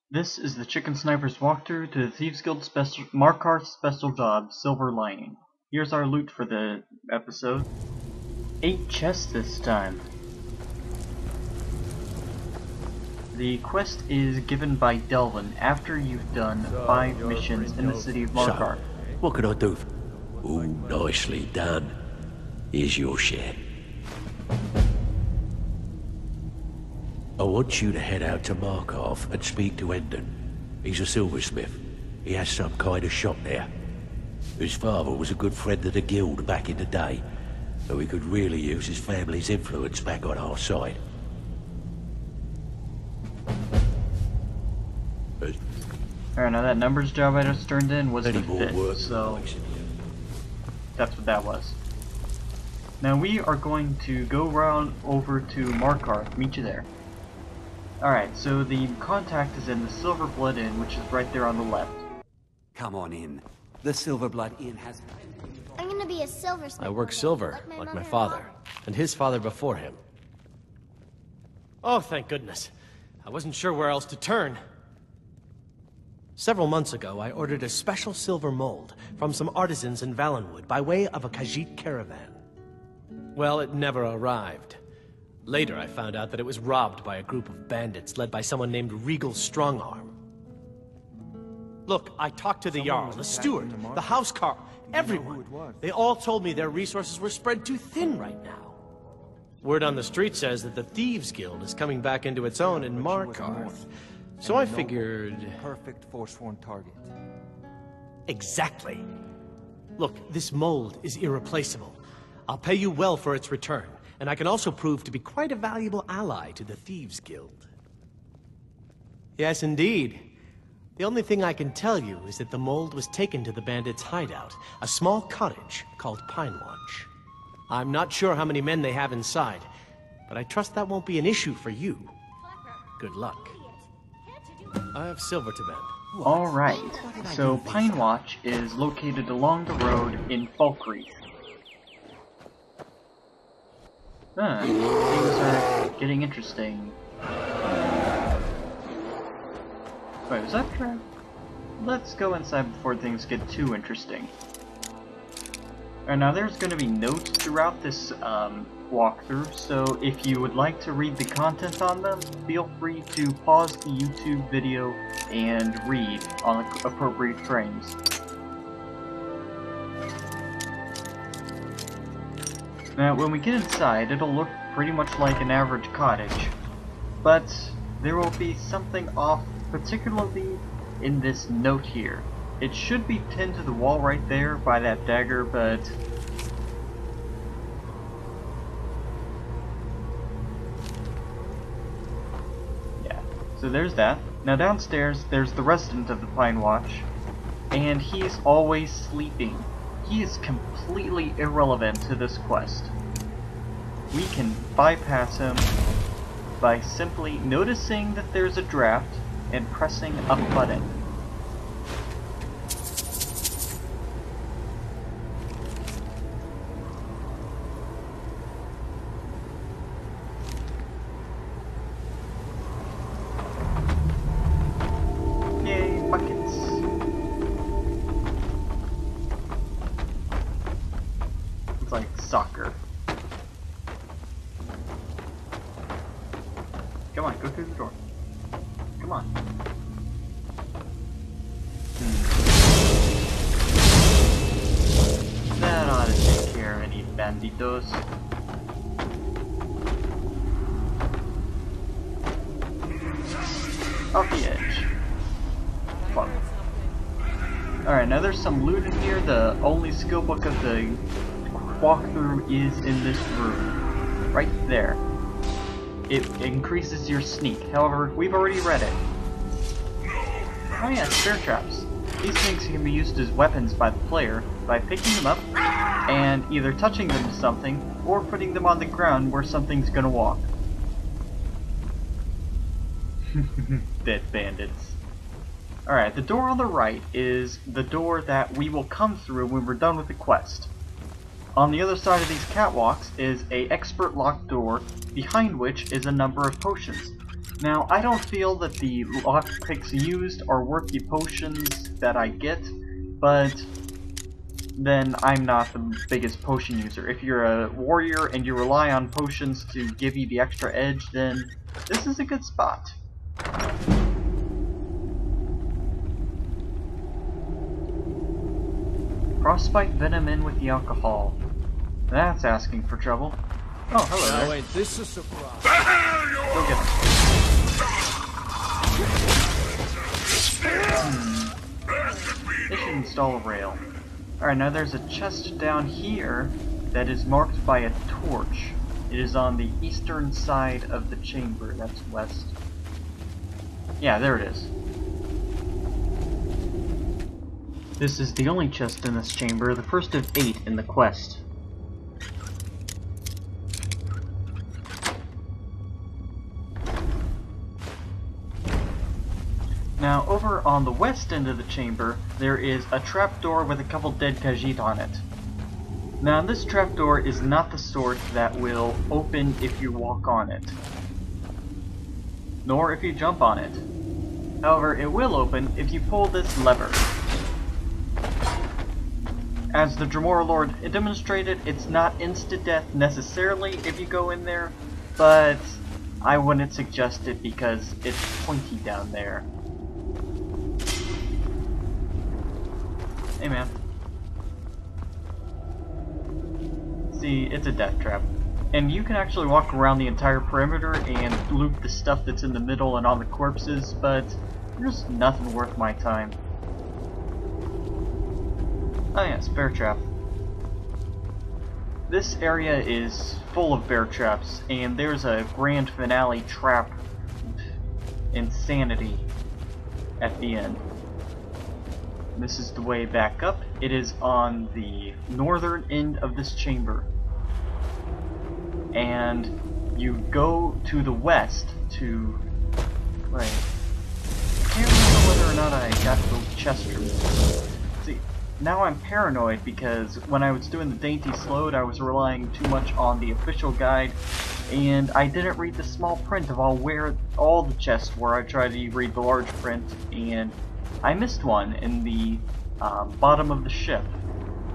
This is the Chicken Sniper's walkthrough to the Thieves Guild special Markarth special job, Silver Lining. Here's our loot for the episode. 8 chests this time. The quest is given by Delvin after you've done 5 missions in the city of Markarth. So, what can I do? Oh, nicely done. Here's your share. I want you to head out to Markarth and speak to Endon. He's a silversmith. He has some kind of shop there. His father was a good friend of the guild back in the day, so we could really use his family's influence back on our side. Alright, now that numbers job I just turned in was Any the more 5th, work? so that's what that was. Now we are going to go round over to Markarth, meet you there. Alright, so the contact is in the Silver Blood Inn, which is right there on the left. Come on in. The Silver Blood Inn has... I'm gonna be a silversmith. I work silver, like my father, and his father before him. Oh, thank goodness. I wasn't sure where else to turn. Several months ago, I ordered a special silver mold from some artisans in Valenwood by way of a Khajiit caravan. Well, it never arrived. Later, I found out that it was robbed by a group of bandits led by someone named Regal Strongarm. Look, I talked to the Jarl, the steward, the housecarl, everyone. They all told me their resources were spread too thin right now. Word on the street says that the Thieves Guild is coming back into its own in Markarth. So I figured... Perfect forsworn target. Exactly. Look, this mold is irreplaceable. I'll pay you well for its return, and I can also prove to be quite a valuable ally to the Thieves Guild. Yes, indeed. The only thing I can tell you is that the mold was taken to the bandits' hideout, a small cottage called Pine Watch. I'm not sure how many men they have inside, but I trust that won't be an issue for you. Good luck. I have silver to bend. Alright, so Pine Watch is located along the road in Falkreath. Things are getting interesting. Wait, was that true? Let's go inside before things get too interesting. Alright, now there's going to be notes throughout this walkthrough, so if you would like to read the content on them, feel free to pause the YouTube video and read on appropriate frames. Now, when we get inside, it'll look pretty much like an average cottage, but there will be something off, particularly in this note here. It should be pinned to the wall right there by that dagger, but... yeah, so there's that. Now downstairs, there's the resident of the Pine Watch, and he's always sleeping. He is completely irrelevant to this quest. We can bypass him by simply noticing that there's a draft and pressing a button. Yay, buckets. It's like soccer. Come on, go through the door. Come on. That ought to take care of any banditos. Off the edge. Fun. Alright, now there's some loot in here. The only skill book of the walkthrough is in this room. Right there. It increases your sneak. However, we've already read it. Oh yeah, spear traps. These things can be used as weapons by the player by picking them up and either touching them to something or putting them on the ground where something's gonna walk. Dead bandits. Alright, the door on the right is the door that we will come through when we're done with the quest. On the other side of these catwalks is a expert locked door, behind which is a number of potions. Now, I don't feel that the lockpicks used are worth the potions that I get, but then I'm not the biggest potion user. If you're a warrior and you rely on potions to give you the extra edge, then this is a good spot. Frostbite venom in with the alcohol. That's asking for trouble. Oh, hello there. Wait, this is a surprise. Go get him. They should install a rail. Alright, now there's a chest down here that is marked by a torch. It is on the eastern side of the chamber. That's west. Yeah, there it is. This is the only chest in this chamber, the first of 8 in the quest. Now, over on the west end of the chamber, there is a trapdoor with a couple dead Khajiit on it. Now, this trapdoor is not the sort that will open if you walk on it, nor if you jump on it. However, it will open if you pull this lever. As the Dremora Lord demonstrated, it's not insta-death necessarily if you go in there, but I wouldn't suggest it because it's pointy down there. Hey man. See, it's a death trap. And you can actually walk around the entire perimeter and loot the stuff that's in the middle and on the corpses, but there's nothing worth my time. Oh yes, bear trap. This area is full of bear traps, and there's a grand finale trap insanity at the end. This is the way back up. It is on the northern end of this chamber. And you go to the west to... Wait. I can't remember whether or not I got the chest rooms. See, now I'm paranoid because when I was doing the dainty slode, I was relying too much on the official guide, and I didn't read the small print of where all the chests were. I tried to read the large print, and I missed one in the bottom of the ship,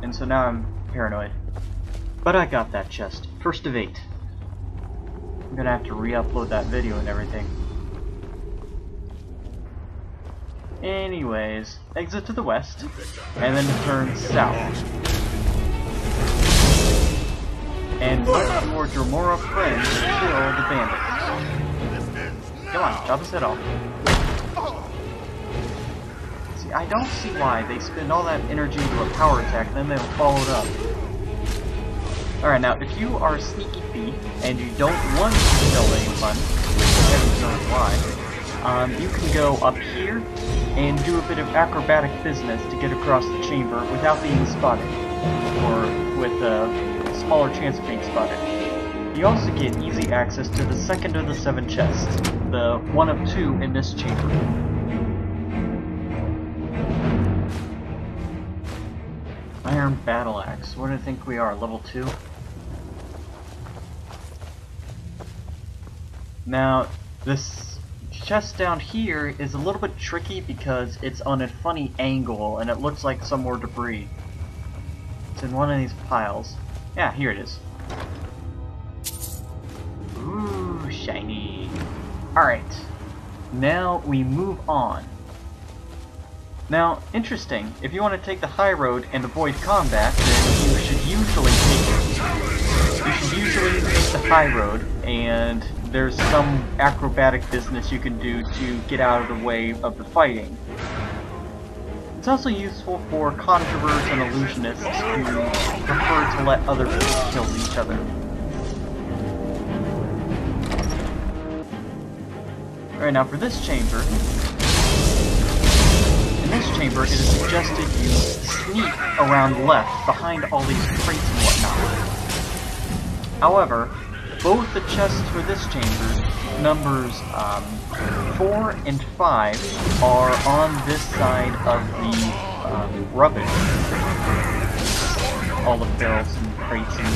and so now I'm paranoid. But I got that chest, first of 8. I'm gonna have to re-upload that video and everything. Anyways, exit to the west, and then turn south. And look for Dremora friends to kill the bandits. Come on, chop his head off. See, I don't see why they spend all that energy into a power attack and then they'll follow it up. Alright, now if you are a sneaky thief and you don't want to kill anyone, heaven knows why, you can go up here and do a bit of acrobatic business to get across the chamber without being spotted, or with a smaller chance of being spotted. You also get easy access to the second of the 7 chests, the one of 2 in this chamber. Iron Battle Axe. What do you think we are, level 2? Now, this chest down here is a little bit tricky because it's on a funny angle and it looks like some more debris. It's in one of these piles. Yeah, here it is. Ooh, shiny. Alright, now we move on. Now, interesting, if you want to take the high road and avoid combat, then you should usually take the high road, and there's some acrobatic business you can do to get out of the way of the fighting. It's also useful for conjurers and illusionists who prefer to let other people kill each other. Alright, now for this chamber, it is suggested you sneak around left behind all these crates and whatnot. However, both the chests for this chamber, numbers 4 and 5, are on this side of the rubbish. All the barrels and crates and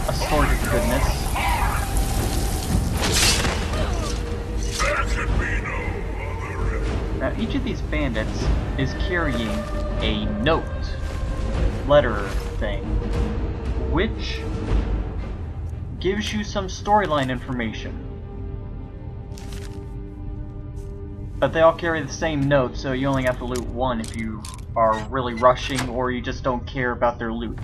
assorted goodness. Now each of these bandits is carrying a note, letter thing, which gives you some storyline information. But they all carry the same note, so you only have to loot one if you are really rushing or you just don't care about their loot.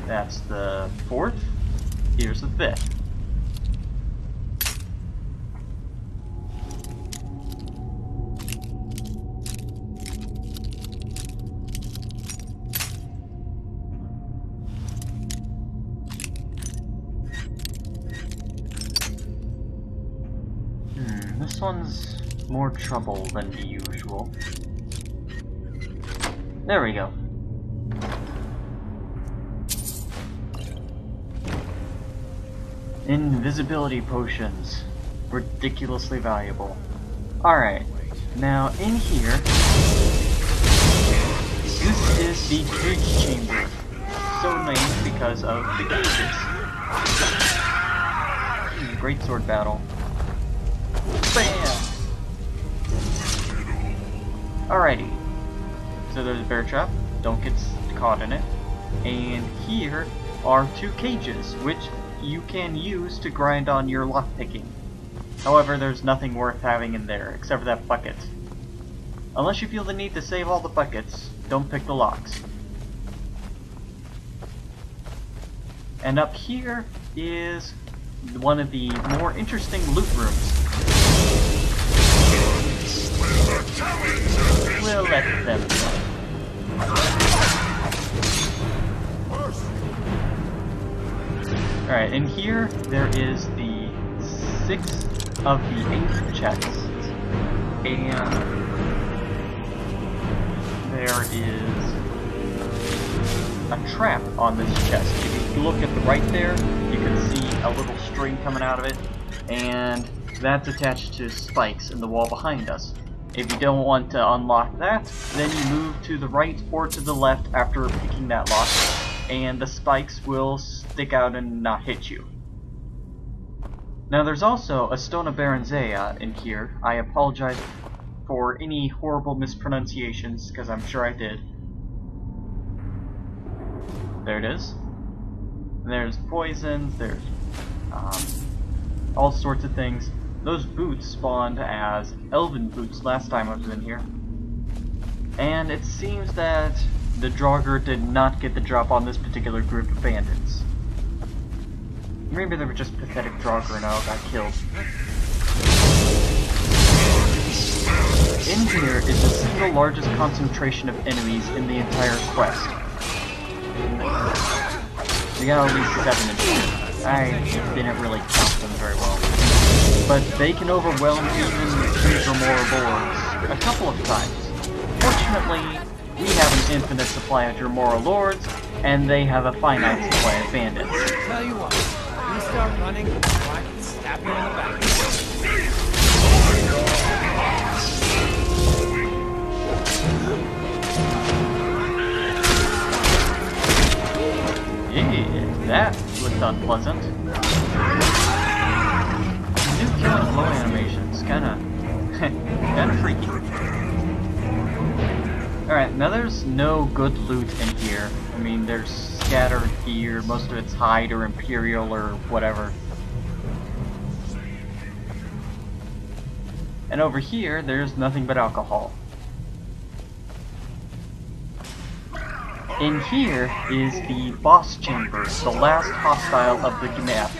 That's the 4th. Here's the 5th. This one's more trouble than the usual. There we go. Invisibility potions. Ridiculously valuable. Alright, now in here, this is the cage chamber. So named because of the cages. Great sword battle. Bam! Alrighty. So there's a bear trap. Don't get caught in it. And here are 2 cages, which you can use to grind on your lockpicking. However, there's nothing worth having in there, except for that bucket. Unless you feel the need to save all the buckets, don't pick the locks. And up here is one of the more interesting loot rooms. We'll let them go. Alright, in here there is the 6th of the 8 chests. And there is a trap on this chest. If you look at the right there, you can see a little string coming out of it, and that's attached to spikes in the wall behind us. If you don't want to unlock that, then you move to the right or to the left after picking that lock, and the spikes will stick out and not hit you. Now there's also a Stone of Baranzea in here. I apologize for any horrible mispronunciations, because I'm sure I did. There it is. And there's poisons, there's all sorts of things. Those boots spawned as elven boots last time I was in here. And it seems that the Draugr did not get the drop on this particular group of bandits. Maybe they were just pathetic Draugr and all got killed. In here is the single largest concentration of enemies in the entire quest. We got at least 7 in here. I didn't really count them very well. But they can overwhelm even 2 or more lords a couple of times. Fortunately, we have an infinite supply of Dremora lords, and they have a finite supply of bandits. Tell you what, you start running, I can stab you in the back. Yeah, that looked unpleasant. New killing blow animations, kinda freaky. Alright, now there's no good loot in here. I mean, there's scattered gear, most of it's hide or imperial or whatever. And over here, there's nothing but alcohol. In here is the boss chamber, the last hostile of the map.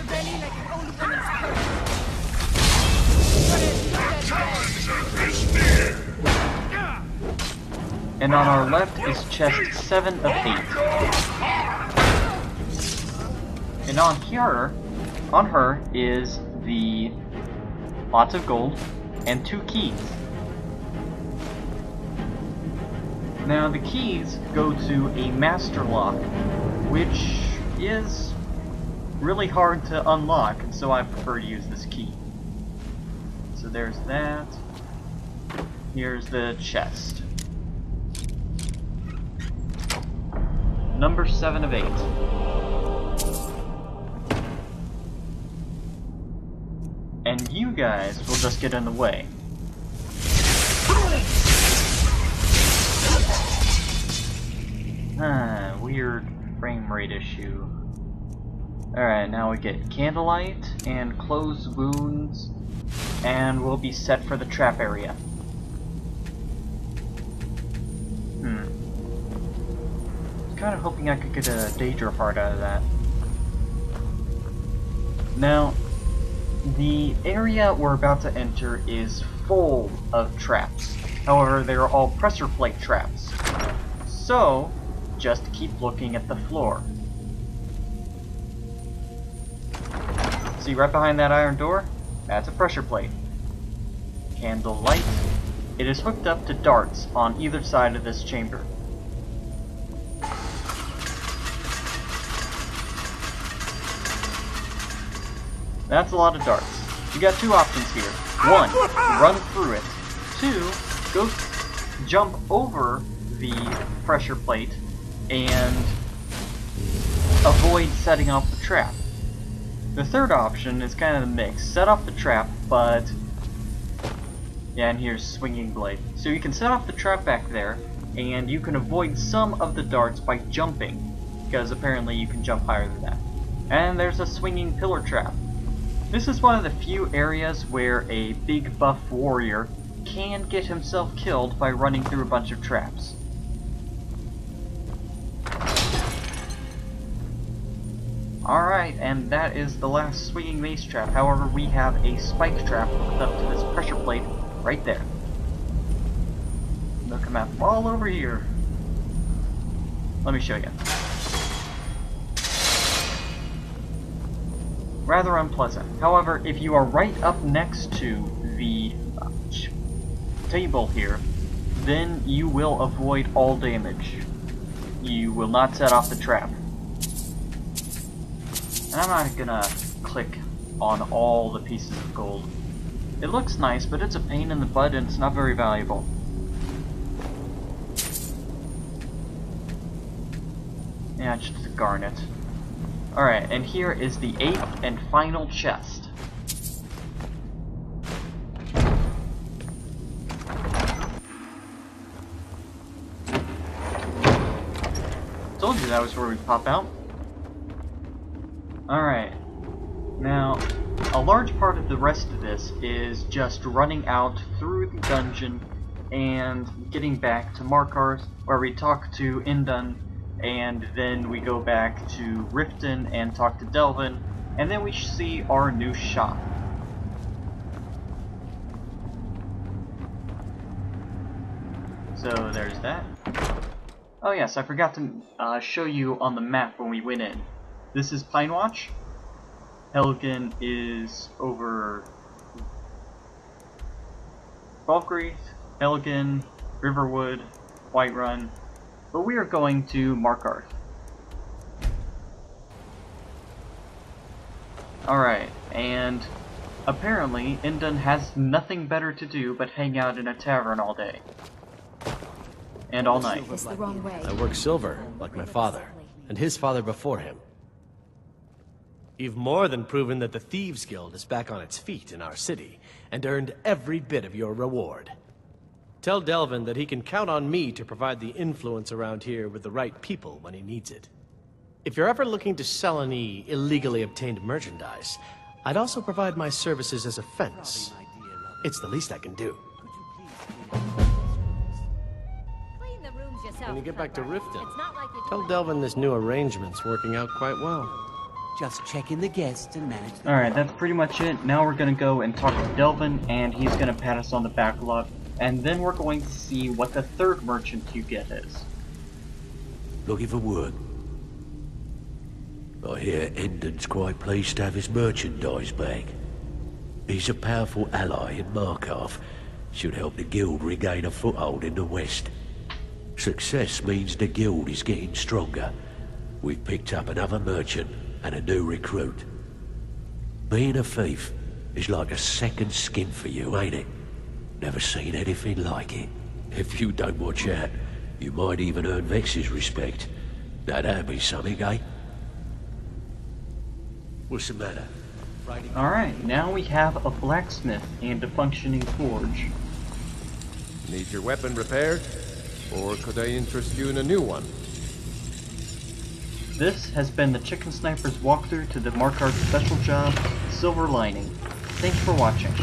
And on our left is chest 7 of 8. And on her is the lots of gold and 2 keys. Now the keys go to a master lock, which is really hard to unlock, and so I prefer to use this key. So there's that. Here's the chest. Number 7 of 8. and you guys will just get in the way. Weird frame rate issue. Alright, now we get candlelight and closed wounds, and we'll be set for the trap area. Kind of hoping I could get a Daedra heart out of that. Now, the area we're about to enter is full of traps. However, they're all pressure plate traps. So, just keep looking at the floor. See right behind that iron door? That's a pressure plate. Candle light. It is hooked up to darts on either side of this chamber. That's a lot of darts. You got two options here. One, run through it. Two, go jump over the pressure plate and avoid setting off the trap. The third option is kind of a mix. Set off the trap, but... yeah, and here's swinging blade. So you can set off the trap back there, and you can avoid some of the darts by jumping, because apparently you can jump higher than that. And there's a swinging pillar trap. This is one of the few areas where a big buff warrior can get himself killed by running through a bunch of traps. Alright, and that is the last swinging mace trap. However, we have a spike trap hooked up to this pressure plate right there. They'll come out from all over here. Let me show you. Rather unpleasant. However, if you are right up next to the table here, then you will avoid all damage. You will not set off the trap. And I'm not gonna click on all the pieces of gold. It looks nice, but it's a pain in the butt and it's not very valuable. Yeah, it's just a garnet. Alright, and here is the 8th and final chest. Told you that was where we'd pop out. Alright, now a large part of the rest of this is just running out through the dungeon and getting back to Markarth, where we talk to Indun, and then we go back to Riften and talk to Delvin, and then we see our new shop. So there's that. Oh yes, I forgot to show you on the map when we went in. This is Pine Watch. Helgen is over Falkreath, Helgen, Riverwood, Whiterun, but we are going to Markarth. Alright, and apparently Indun has nothing better to do but hang out in a tavern all day. And all night. It's the wrong way. I work silver, like my father, and his father before him. You've more than proven that the Thieves Guild is back on its feet in our city, and earned every bit of your reward. Tell Delvin that he can count on me to provide the influence around here with the right people when he needs it. If you're ever looking to sell any illegally obtained merchandise, I'd also provide my services as a fence. It's the least I can do. When you get back to Riften, tell Delvin this new arrangement's working out quite well. Just checking the guests and manage the... Alright, that's pretty much it. Now we're gonna go and talk to Delvin, and he's gonna pat us on the back a lot, and then we're going to see what the third merchant you get is. Looking for work? I hear Endon's quite pleased to have his merchandise back. He's a powerful ally in Markarth. Should help the guild regain a foothold in the west. Success means the guild is getting stronger. We've picked up another merchant and a new recruit. Being a thief is like a second skin for you, ain't it? Never seen anything like it. If you don't watch out, you might even earn Vex's respect. Now that'd be something, eh? What's the matter? Alright, now we have a blacksmith and a functioning forge. Need your weapon repaired? Or could I interest you in a new one? This has been the Chicken Sniper's walkthrough to the Markarth special job, Silver Lining. Thanks for watching.